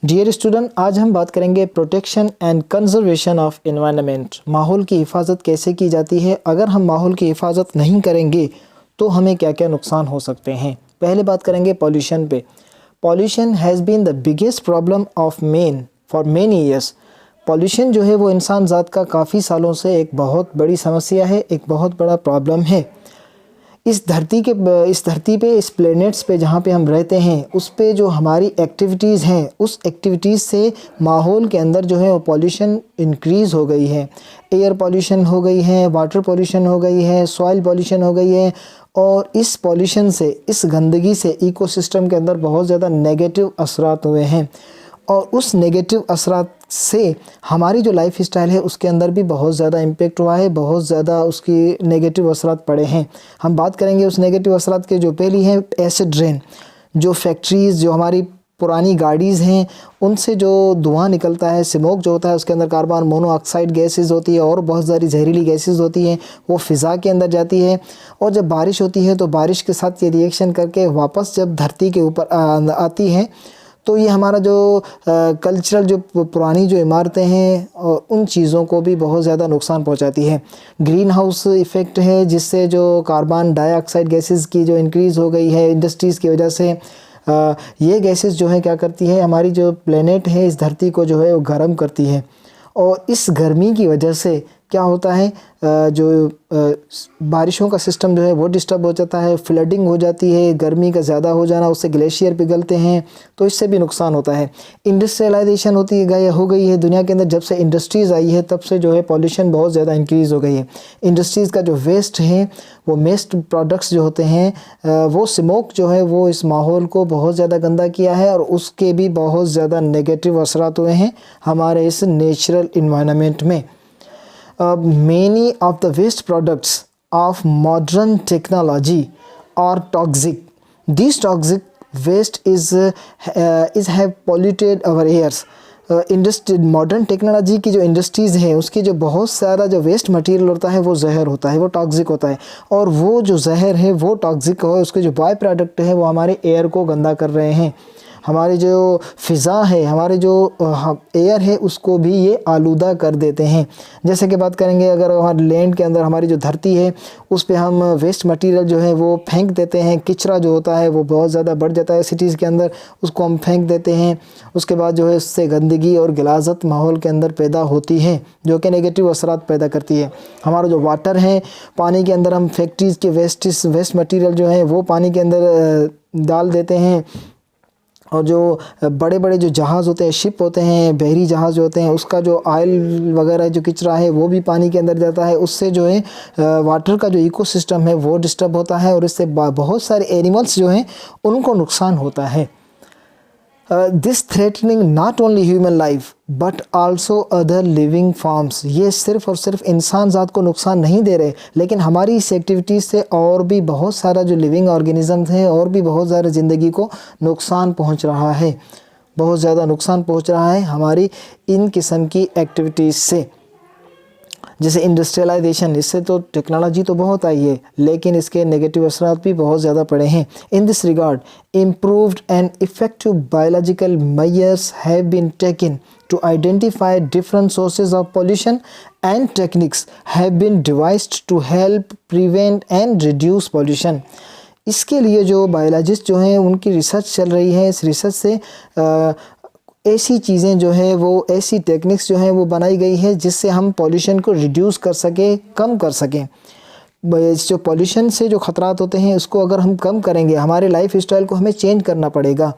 Dear student, आज हम बात करेंगे protection and conservation of environment. माहौल की हिफाजत कैसे की जाती है, अगर हम माहौल की हिफाजत नहीं करेंगे तो हमें क्या क्या नुकसान हो सकते हैं। पहले बात करेंगे पॉल्यूशन पे। Pollution has been the biggest problem of man for many years. Pollution जो है वो इंसान ज़ात का काफ़ी सालों से एक बहुत बड़ी समस्या है, एक बहुत बड़ा प्रॉब्लम है। इस धरती पे इस प्लैनेट्स पे जहाँ पे हम रहते हैं, उस पे जो हमारी एक्टिविटीज़ हैं, उस एक्टिविटीज़ से माहौल के अंदर जो है वो पॉल्यूशन इंक्रीज़ हो गई है। एयर पॉल्यूशन हो गई है, वाटर पॉल्यूशन हो गई है, सॉइल पॉल्यूशन हो गई है। और इस पॉल्यूशन से, इस गंदगी से इकोसिस्टम के अंदर बहुत ज़्यादा नेगेटिव असरात हुए हैं। और उस नेगेटिव असरात से हमारी जो लाइफ स्टाइल है उसके अंदर भी बहुत ज़्यादा इम्पेक्ट हुआ है, बहुत ज़्यादा उसकी नेगेटिव असरात पड़े हैं। हम बात करेंगे उस नेगेटिव असरात के। जो पहली है एसिड रेन। जो फैक्ट्रीज़, जो हमारी पुरानी गाड़ीज़ हैं, उनसे जो धुआं निकलता है, स्मोक जो होता है, उसके अंदर कार्बन मोनोऑक्साइड गैसेस होती है और बहुत सारी जहरीली गैसेस होती हैं, वो फ़िज़ा के अंदर जाती है। और जब बारिश होती है तो बारिश के साथ ये रिएक्शन करके वापस जब धरती के ऊपर आती है, तो ये हमारा जो कल्चरल जो पुरानी जो इमारतें हैं और उन चीज़ों को भी बहुत ज़्यादा नुकसान पहुंचाती है। ग्रीन हाउस इफ़ेक्ट है, जिससे जो कार्बन डाइऑक्साइड गैसेस की जो इंक्रीज़ हो गई है इंडस्ट्रीज़ की वजह से, ये गैसेस जो है क्या करती है, हमारी जो प्लेनेट है, इस धरती को जो है वो गर्म करती है। और इस गर्मी की वजह से क्या होता है, जो बारिशों का सिस्टम जो है वो डिस्टर्ब हो जाता है, फ्लडिंग हो जाती है, गर्मी का ज़्यादा हो जाना, उससे ग्लेशियर पिघलते हैं, तो इससे भी नुकसान होता है। इंडस्ट्रियलाइजेशन हो गई है दुनिया के अंदर। जब से इंडस्ट्रीज़ आई है तब से जो है पॉल्यूशन बहुत ज़्यादा इंक्रीज़ हो गई है। इंडस्ट्रीज़ का जो वेस्ट है, वो वेस्ट प्रोडक्ट्स जो होते हैं, वो स्मोक जो है वो इस माहौल को बहुत ज़्यादा गंदा किया है और उसके भी बहुत ज़्यादा नेगेटिव असरात हुए हैं हमारे इस नेचुरल इन्वायरमेंट में। Many of the waste products of modern technology are toxic. These toxic waste have polluted our airs. Modern technology की जो इंडस्ट्रीज़ है, उसकी जो बहुत सारा जो वेस्ट मटेरियल होता है वो जहर होता है, वो टॉक्सिक होता है। और वो जो जहर है वो टॉक्सिक हो, उसके जो बाय प्रोडक्ट है वो हमारे एयर को गंदा कर रहे हैं। हमारी जो फ़िज़ा है, हमारे जो एयर है, उसको भी ये आलूदा कर देते हैं। जैसे कि बात करेंगे, अगर हमारे लैंड के अंदर हमारी जो धरती है उस पे हम वेस्ट मटेरियल जो है वो फेंक देते हैं, कचरा जो होता है वो बहुत ज़्यादा बढ़ जाता है सिटीज़ के अंदर, उसको हम फेंक देते हैं। उसके बाद जो है उससे गंदगी और गिलाज़त माहौल के अंदर पैदा होती है, जो कि नेगेटिव असरात पैदा करती है। हमारा जो वाटर है, पानी के अंदर हम फैक्ट्रीज़ के वेस्ट मटेरियल जो है वो पानी के अंदर डाल देते हैं। और जो बड़े बड़े जो जहाज़ होते हैं, शिप होते हैं, बहरी जहाज़ जो होते हैं, उसका जो ऑयल वगैरह जो कचरा है वो भी पानी के अंदर जाता है। उससे जो है वाटर का जो इकोसिस्टम है वो डिस्टर्ब होता है और इससे बहुत सारे एनिमल्स जो हैं उनको नुकसान होता है। This threatening not only human life but also other living forms. ये सिर्फ़ और सिर्फ इंसान ज़ात को नुकसान नहीं दे रहे, लेकिन हमारी इस एक्टिविटीज़ से और भी बहुत सारा जो लिविंग ऑर्गेनिज़म्स हैं और भी बहुत ज़्यादा ज़िंदगी को नुकसान पहुंच रहा है, बहुत ज़्यादा नुकसान पहुंच रहा है हमारी इन किस्म की एक्टिविटीज़ से। जैसे इंडस्ट्रियलाइजेशन, इससे तो टेक्नोलॉजी तो बहुत आई है, लेकिन इसके नेगेटिव असरात भी बहुत ज़्यादा पड़े हैं। In this regard, improved and effective biological measures have been taken to identify different sources of pollution and techniques have been devised to help prevent and reduce pollution. इसके लिए जो बायोलॉजिस्ट जो हैं उनकी रिसर्च चल रही है। इस रिसर्च से ऐसी चीज़ें जो है वो, ऐसी टेक्निक्स जो हैं वो बनाई गई है जिससे हम पॉल्यूशन को रिड्यूस कर सकें, कम कर सकें। जो पॉल्यूशन से जो ख़तरात होते हैं उसको अगर हम कम करेंगे, हमारे लाइफ स्टाइल को हमें चेंज करना पड़ेगा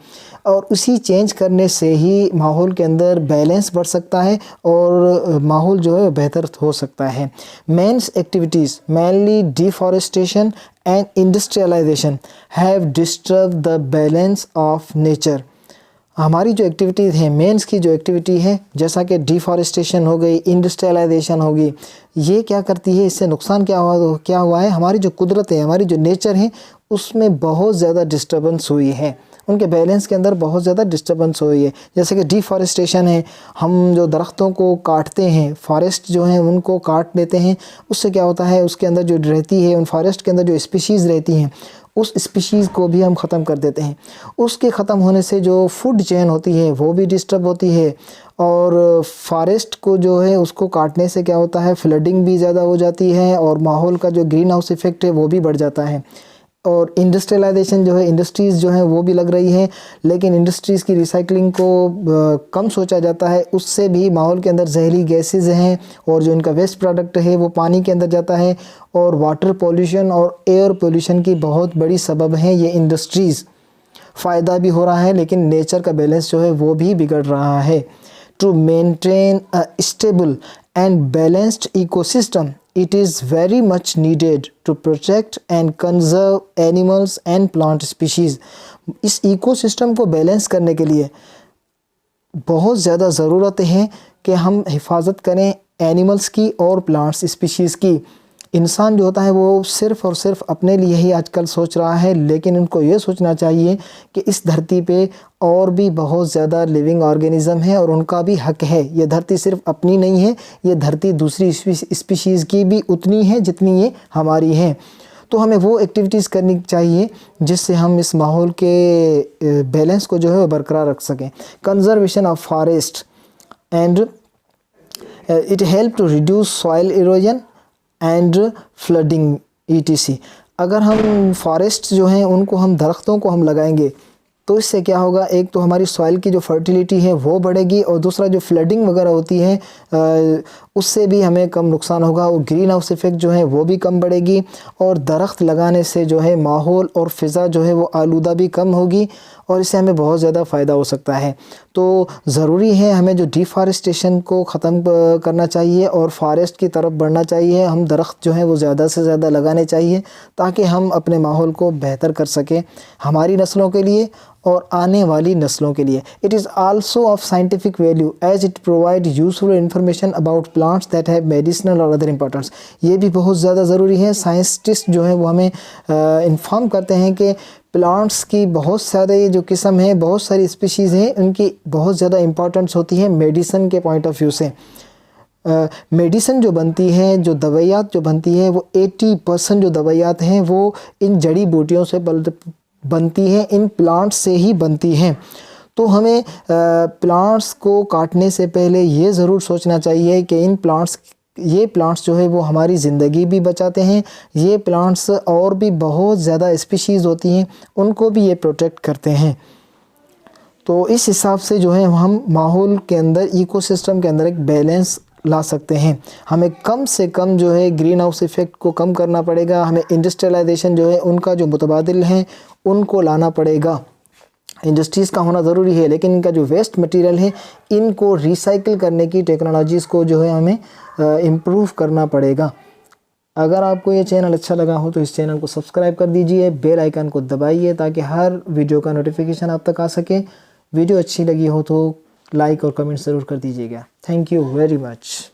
और उसी चेंज करने से ही माहौल के अंदर बैलेंस बढ़ सकता है और माहौल जो है बेहतर हो सकता है। Man's activities mainly deforestation and industrialisation have disturb the balance of nature. हमारी जो एक्टिविटीज़ हैं, मेंस की जो एक्टिविटी है, जैसा कि डिफॉरेस्टेशन हो गई, इंडस्ट्रियलाइजेशन होगी, ये क्या करती है, इससे नुकसान क्या हुआ है, हमारी जो कुदरत है, हमारी जो नेचर है, उसमें बहुत ज़्यादा डिस्टर्बेंस हुई है, उनके बैलेंस के अंदर बहुत ज़्यादा डिस्टर्बेंस हुई है। जैसे कि डिफॉरेस्टेशन है, हम जो दरख्तों को काटते हैं, फॉरेस्ट जो हैं उनको काट देते हैं, उससे क्या होता है, उसके अंदर जो रहती है, उन फॉरेस्ट के अंदर जो स्पीशीज़ रहती हैं उस स्पीशीज़ को भी हम ख़त्म कर देते हैं। उसके ख़त्म होने से जो फूड चेन होती है वो भी डिस्टर्ब होती है, और फॉरेस्ट को जो है उसको काटने से क्या होता है, फ्लडिंग भी ज़्यादा हो जाती है और माहौल का जो ग्रीन हाउस इफ़ेक्ट है वो भी बढ़ जाता है। और इंडस्ट्रियलाइजेशन जो है, इंडस्ट्रीज़ जो हैं वो भी लग रही हैं, लेकिन इंडस्ट्रीज़ की रिसाइकलिंग को कम सोचा जाता है। उससे भी माहौल के अंदर जहरीली गैसेज़ हैं और जो इनका वेस्ट प्रोडक्ट है वो पानी के अंदर जाता है, और वाटर पोल्यूशन और एयर पोल्यूशन की बहुत बड़ी सबब हैं ये इंडस्ट्रीज़। फ़ायदा भी हो रहा है लेकिन नेचर का बैलेंस जो है वो भी बिगड़ रहा है। To maintain a stable and balanced ecosystem, it is very much needed to protect and conserve animals and plant species। इस इकोसिस्टम को बैलेंस करने के लिए बहुत ज़्यादा ज़रूरत है कि हम हिफाजत करें एनिमल्स की और प्लांट्स स्पीशीज़ की। इंसान जो होता है वो सिर्फ़ और सिर्फ अपने लिए ही आजकल सोच रहा है, लेकिन उनको ये सोचना चाहिए कि इस धरती पे और भी बहुत ज़्यादा लिविंग ऑर्गेनिज़म है और उनका भी हक है। ये धरती सिर्फ अपनी नहीं है, ये धरती दूसरी स्पीशीज़ की भी उतनी है जितनी ये हमारी है। तो हमें वो एक्टिविटीज़ करनी चाहिए जिससे हम इस माहौल के बैलेंस को जो है वो बरकरार रख सकें। Conservation of forest and it help to reduce soil erosion and flooding ETC। अगर हम फॉरेस्ट जो हैं उनको हम दरख्तों को हम लगाएंगे तो इससे क्या होगा, एक तो हमारी सॉइल की जो फर्टिलिटी है वो बढ़ेगी, और दूसरा जो फ्लडिंग वगैरह होती है उससे भी हमें कम नुकसान होगा, और ग्रीन हाउस इफ़ेक्ट जो है वो भी कम बढ़ेगी। और दरख्त लगाने से जो है माहौल और फ़िज़ा जो है वो आलूदा भी कम होगी, और इससे हमें बहुत ज़्यादा फ़ायदा हो सकता है। तो ज़रूरी है हमें जो डिफ़ॉरेस्टेशन को ख़त्म करना चाहिए और फॉरेस्ट की तरफ बढ़ना चाहिए। हम दरख्त जो है वो ज़्यादा से ज़्यादा लगाने चाहिए ताकि हम अपने माहौल को बेहतर कर सकें, हमारी नस्लों के लिए और आने वाली नस्लों के लिए। It is also of scientific value as it provide useful information about plants that have medicinal और अदर इंपॉर्टेंस। ये भी बहुत ज़्यादा ज़रूरी है। साइंटिस्ट जो है वो हमें इन्फॉर्म करते हैं कि प्लांट्स की बहुत सारे जो किस्म हैं, बहुत सारी स्पीशीज़ हैं, उनकी बहुत ज़्यादा इंपॉर्टेंस होती है मेडिसन के पॉइंट ऑफ व्यू से। मेडिसन जो बनती है, जो दवाइयात जो बनती है, वो 80% जो दवाइयात हैं वो इन जड़ी बूटियों से बनती हैं, इन प्लांट्स से ही बनती हैं। तो हमें प्लांट्स को काटने से पहले ये ज़रूर सोचना चाहिए कि ये प्लांट्स जो है वो हमारी ज़िंदगी भी बचाते हैं। ये प्लांट्स और भी बहुत ज़्यादा स्पीशीज़ होती हैं, उनको भी ये प्रोटेक्ट करते हैं। तो इस हिसाब से जो है हम माहौल के अंदर, इकोसिस्टम के अंदर एक बैलेंस ला सकते हैं। हमें कम से कम जो है ग्रीन हाउस इफ़ेक्ट को कम करना पड़ेगा। हमें इंडस्ट्रियलाइजेशन जो है उनका जो मुतबादिल हैं उनको लाना पड़ेगा। इंडस्ट्रीज़ का होना ज़रूरी है, लेकिन इनका जो वेस्ट मटेरियल है इनको रिसाइकिल करने की टेक्नोलॉजीज़ को जो है हमें इम्प्रूव करना पड़ेगा। अगर आपको ये चैनल अच्छा लगा हो तो इस चैनल को सब्सक्राइब कर दीजिए, बेल आइकन को दबाइए ताकि हर वीडियो का नोटिफिकेशन आप तक आ सके। वीडियो अच्छी लगी हो तो लाइक और कमेंट ज़रूर कर दीजिएगा। Thank you very much.